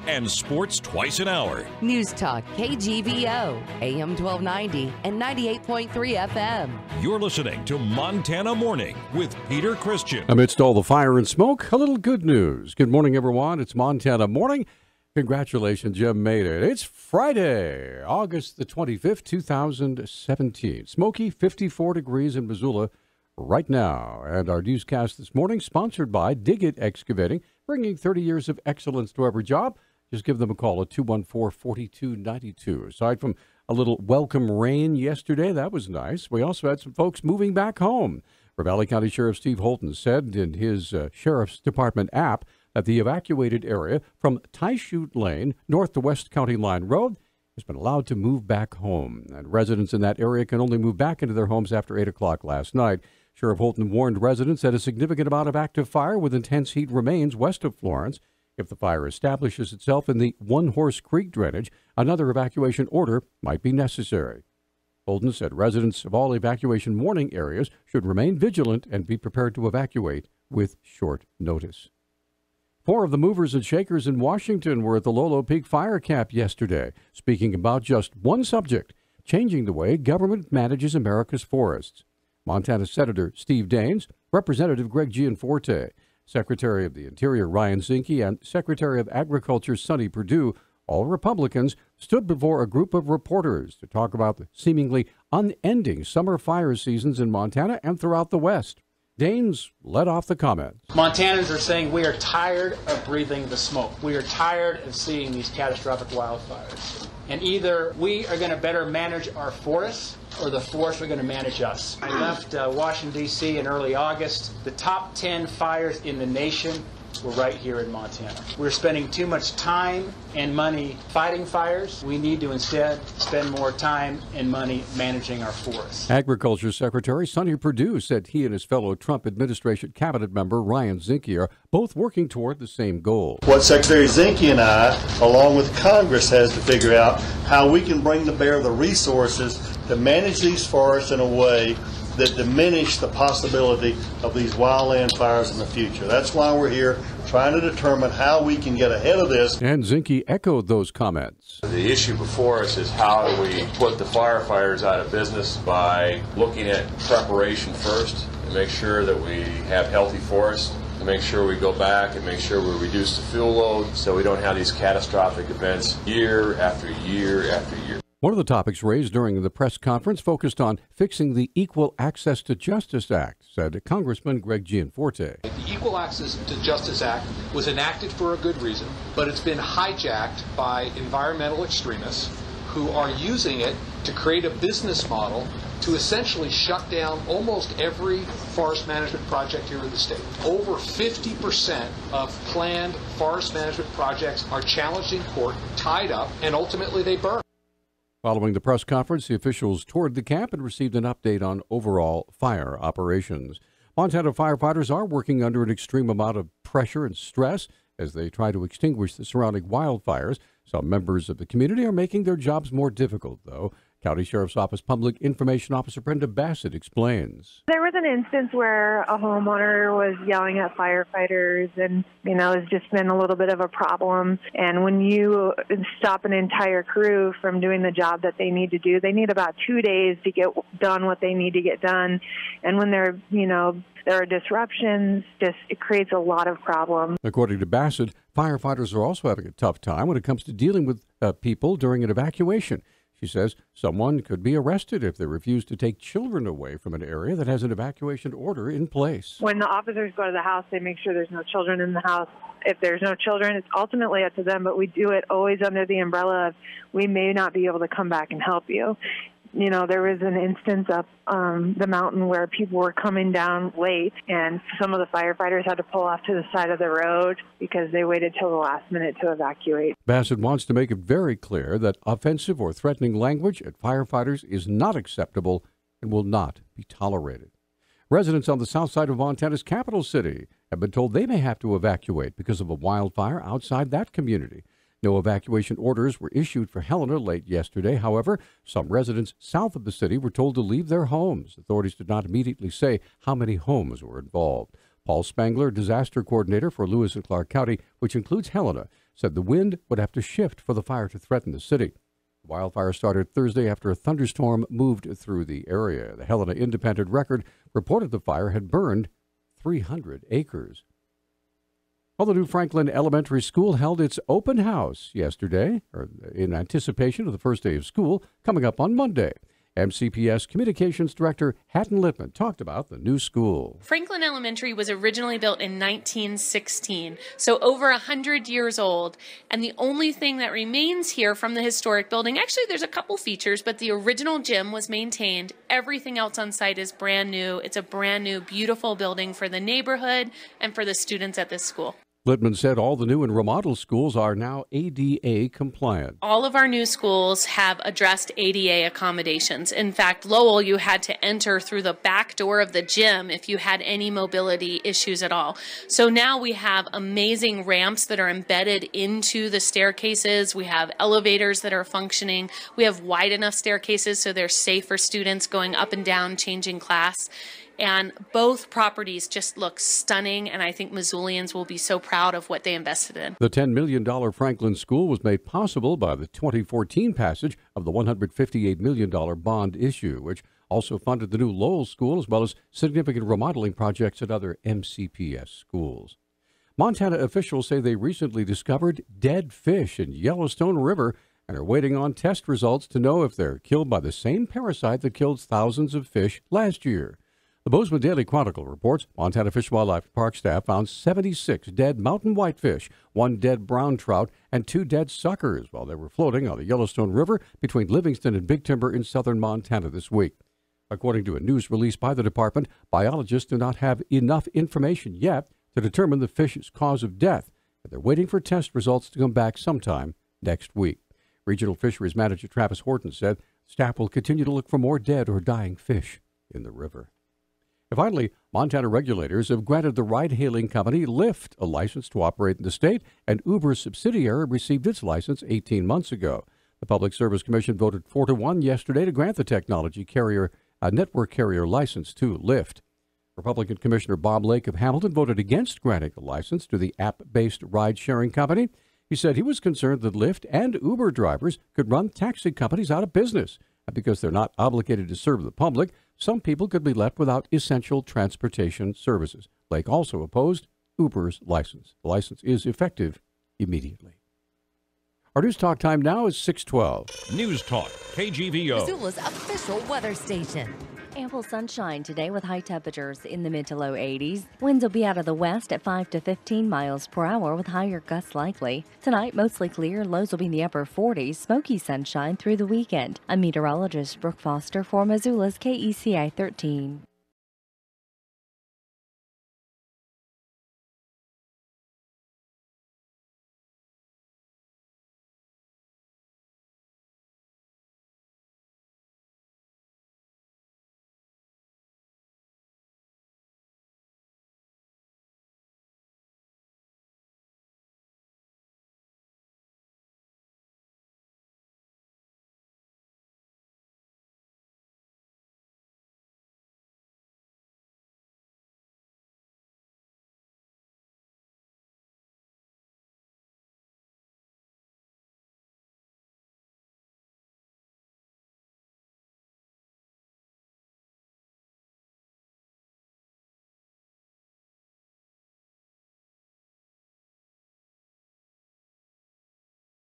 and sports twice an hour. Newstalk KGVO, AM 1290 and 98.3 FM. You're listening to Montana Morning with Peter Christian. Amidst all the fire and smoke, a little good news. Good morning, everyone. It's Montana Morning. Congratulations, you made it. It's Friday, August the 25th, 2017. Smoky, 54 degrees in Missoula right now. And our newscast this morning, sponsored by Dig It Excavating, bringing 30 years of excellence to every job. Just give them a call at 214-4292. Aside from a little welcome rain yesterday, that was nice. We also had some folks moving back home. Ravalli County Sheriff Steve Holton said in his Sheriff's Department app that the evacuated area from Tychute Lane, north to West County Line Road, has been allowed to move back home. And residents in that area can only move back into their homes after 8 o'clock last night. Sheriff Holton warned residents that a significant amount of active fire with intense heat remains west of Florence. If the fire establishes itself in the One Horse Creek drainage, another evacuation order might be necessary. Holton said residents of all evacuation warning areas should remain vigilant and be prepared to evacuate with short notice. 4 of the movers and shakers in Washington were at the Lolo Peak Fire Camp yesterday, speaking about just one subject, changing the way government manages America's forests. Montana Senator Steve Daines, Representative Greg Gianforte, Secretary of the Interior Ryan Zinke, and Secretary of Agriculture Sonny Perdue, all Republicans, stood before a group of reporters to talk about the seemingly unending summer fire seasons in Montana and throughout the West. Daines led off the comments. Montanans are saying we are tired of breathing the smoke. We are tired of seeing these catastrophic wildfires. And either we are going to better manage our forests or the forests are going to manage us. I left Washington, D.C. in early August. The top 10 fires in the nation were right here in Montana. We're spending too much time and money fighting fires. We need to instead spend more time and money managing our forests. Agriculture Secretary Sonny Perdue said he and his fellow Trump administration cabinet member Ryan Zinke are both working toward the same goal. What Secretary Zinke and I, along with Congress, has to figure out how we can bring to bear the resources to manage these forests in a way that diminish the possibility of these wildland fires in the future. That's why we're here, trying to determine how we can get ahead of this. And Zinke echoed those comments. The issue before us is how do we put the firefighters out of business by looking at preparation first and make sure that we have healthy forests, to make sure we go back and make sure we reduce the fuel load so we don't have these catastrophic events year after year after year. One of the topics raised during the press conference focused on fixing the Equal Access to Justice Act, said Congressman Greg Gianforte. The Equal Access to Justice Act was enacted for a good reason, but it's been hijacked by environmental extremists who are using it to create a business model to essentially shut down almost every forest management project here in the state. Over 50% of planned forest management projects are challenged in court, tied up, and ultimately they burn. Following the press conference, the officials toured the camp and received an update on overall fire operations. Montana firefighters are working under an extreme amount of pressure and stress as they try to extinguish the surrounding wildfires. Some members of the community are making their jobs more difficult, though. County Sheriff's Office Public Information Officer Brenda Bassett explains. There was an instance where a homeowner was yelling at firefighters and, it's just been a little bit of a problem. And when you stop an entire crew from doing the job that they need to do, they need about 2 days to get done what they need to get done. And when there are disruptions, it creates a lot of problems. According to Bassett, firefighters are also having a tough time when it comes to dealing with people during an evacuation. She says someone could be arrested if they refuse to take children away from an area that has an evacuation order in place. When the officers go to the house, they make sure there's no children in the house. If there's no children, it's ultimately up to them, but we do it always under the umbrella of we may not be able to come back and help you. There was an instance up the mountain where people were coming down late, and some of the firefighters had to pull off to the side of the road because they waited till the last minute to evacuate. Bassett wants to make it very clear that offensive or threatening language at firefighters is not acceptable and will not be tolerated. Residents on the south side of Montana's capital city have been told they may have to evacuate because of a wildfire outside that community. No evacuation orders were issued for Helena late yesterday. However, some residents south of the city were told to leave their homes. Authorities did not immediately say how many homes were involved. Paul Spangler, disaster coordinator for Lewis and Clark County, which includes Helena, said the wind would have to shift for the fire to threaten the city. The wildfire started Thursday after a thunderstorm moved through the area. The Helena Independent Record reported the fire had burned 300 acres. Well, the new Franklin Elementary School held its open house yesterday, in anticipation of the first day of school coming up on Monday. MCPS Communications Director Hatton Lippman talked about the new school. Franklin Elementary was originally built in 1916, so over 100 years old. And the only thing that remains here from the historic building, actually there's a couple features, but the original gym was maintained. Everything else on site is brand new. It's a brand new, beautiful building for the neighborhood and for the students at this school. Lippman said all the new and remodeled schools are now ADA compliant. All of our new schools have addressed ADA accommodations. In fact, Lowell, you had to enter through the back door of the gym if you had any mobility issues at all. So now we have amazing ramps that are embedded into the staircases. We have elevators that are functioning. We have wide enough staircases so they're safe for students going up and down, changing class. And both properties just look stunning, and I think Missoulians will be so proud of what they invested in. The $10 million Franklin School was made possible by the 2014 passage of the $158 million bond issue, which also funded the new Lowell School, as well as significant remodeling projects at other MCPS schools. Montana officials say they recently discovered dead fish in Yellowstone River and are waiting on test results to know if they're killed by the same parasite that killed thousands of fish last year. The Bozeman Daily Chronicle reports Montana Fish, Wildlife, and Park staff found 76 dead mountain whitefish, 1 dead brown trout, and 2 dead suckers while they were floating on the Yellowstone River between Livingston and Big Timber in southern Montana this week. According to a news release by the department, biologists do not have enough information yet to determine the fish's cause of death, and they're waiting for test results to come back sometime next week. Regional Fisheries Manager Travis Horton said staff will continue to look for more dead or dying fish in the river. And finally, Montana regulators have granted the ride-hailing company Lyft a license to operate in the state, and Uber's subsidiary received its license 18 months ago. The Public Service Commission voted 4-1 yesterday to grant the technology carrier a network carrier license to Lyft. Republican Commissioner Bob Lake of Hamilton voted against granting the license to the app-based ride-sharing company. He said he was concerned that Lyft and Uber drivers could run taxi companies out of business. And because they're not obligated to serve the public, some people could be left without essential transportation services. Lake also opposed Uber's license. The license is effective immediately. Our news talk time now is 6:12. Newstalk, KGVO. Missoula's official weather station. Ample sunshine today with high temperatures in the mid to low 80s. Winds will be out of the west at 5 to 15 miles per hour with higher gusts likely. Tonight, mostly clear. Lows will be in the upper 40s. Smoky sunshine through the weekend. I'm meteorologist Brooke Foster for Missoula's KECI 13.